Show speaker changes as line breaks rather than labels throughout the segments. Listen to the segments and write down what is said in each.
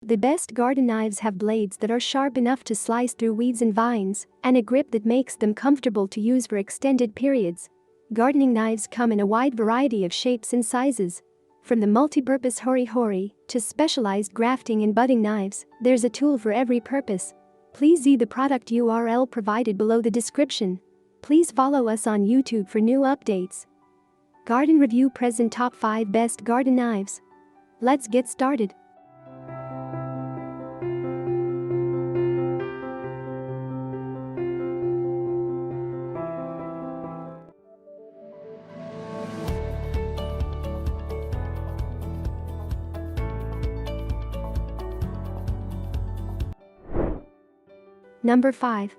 The best garden knives have blades that are sharp enough to slice through weeds and vines, and a grip that makes them comfortable to use for extended periods. Gardening knives come in a wide variety of shapes and sizes. From the multipurpose Hori to specialized grafting and budding knives, there's a tool for every purpose. Please see the product URL provided below the description. Please follow us on YouTube for new updates. Garden Review present top 5 best garden knives. Let's get started. Number 5.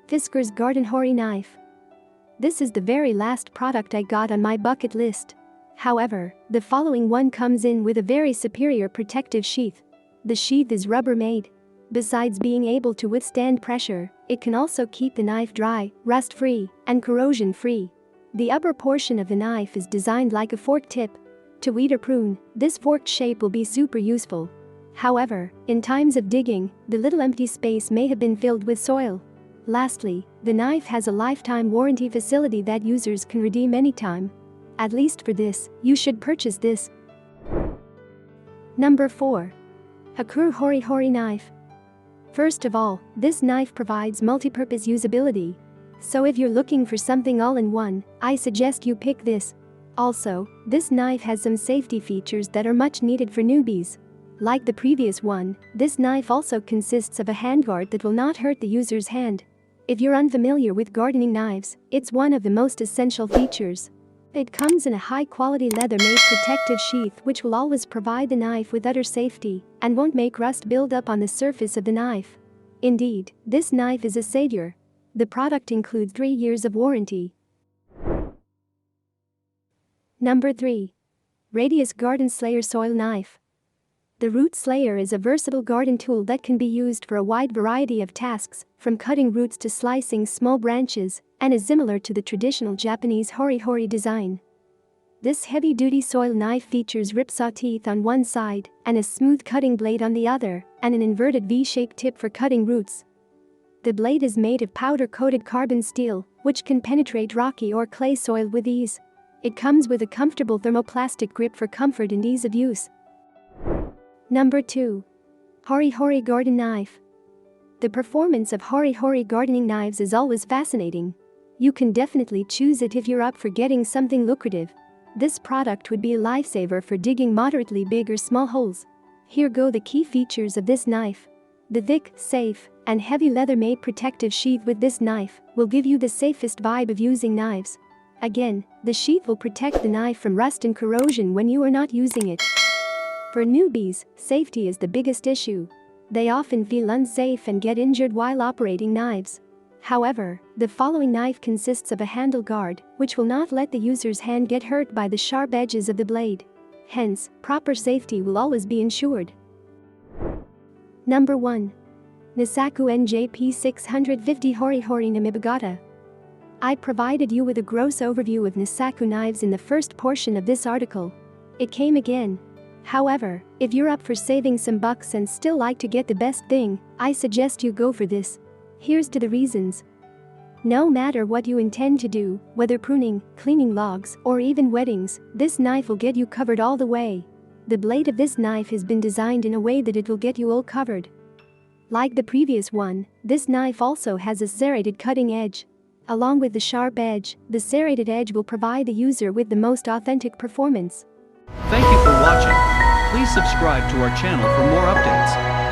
Fiskars Garden Hori Knife. This is the very last product I got on my bucket list. However, the following one comes in with a very superior protective sheath. The sheath is Rubbermaid. Besides being able to withstand pressure, it can also keep the knife dry, rust-free, and corrosion-free. The upper portion of the knife is designed like a fork tip. To weed or prune, this forked shape will be super useful. However, in times of digging, the little empty space may have been filled with soil. Lastly, the knife has a lifetime warranty facility that users can redeem anytime. At least for this, you should purchase this. Number 4. HOKURU Hori Knife. First of all, this knife provides multipurpose usability. So if you're looking for something all-in-one, I suggest you pick this. Also, this knife has some safety features that are much needed for newbies. Like the previous one, this knife also consists of a handguard that will not hurt the user's hand. If you're unfamiliar with gardening knives, it's one of the most essential features. It comes in a high-quality leather-made protective sheath which will always provide the knife with utter safety and won't make rust build up on the surface of the knife. Indeed, this knife is a savior. The product includes 3 years of warranty. Number 3. Radius Garden Slayer Soil Knife. The Root Slayer is a versatile garden tool that can be used for a wide variety of tasks, from cutting roots to slicing small branches, and is similar to the traditional Japanese Hori design. This heavy-duty soil knife features ripsaw teeth on one side and a smooth cutting blade on the other, and an inverted V-shaped tip for cutting roots. The blade is made of powder-coated carbon steel, which can penetrate rocky or clay soil with ease. It comes with a comfortable thermoplastic grip for comfort and ease of use. Number 2. Hori Garden Knife. The performance of Hori gardening knives is always fascinating. You can definitely choose it if you're up for getting something lucrative. This product would be a lifesaver for digging moderately big or small holes. Here go the key features of this knife. The thick, safe, and heavy leather-made protective sheath with this knife will give you the safest vibe of using knives. Again, the sheath will protect the knife from rust and corrosion when you are not using it. For newbies, safety is the biggest issue. They often feel unsafe and get injured while operating knives. However, the following knife consists of a handle guard, which will not let the user's hand get hurt by the sharp edges of the blade. Hence, proper safety will always be ensured. Number 1. NISAKU NJP 650 Hori Namibagata. I provided you with a gross overview of NISAKU knives in the first portion of this article. It came again. However, if you're up for saving some bucks and still like to get the best thing, I suggest you go for this. Here's to the reasons. No matter what you intend to do, whether pruning, cleaning logs, or even weddings, this knife will get you covered all the way. The blade of this knife has been designed in a way that it will get you all covered. Like the previous one, this knife also has a serrated cutting edge. Along with the sharp edge, the serrated edge will provide the user with the most authentic performance.
Thank you for watching. Please subscribe to our channel for more updates.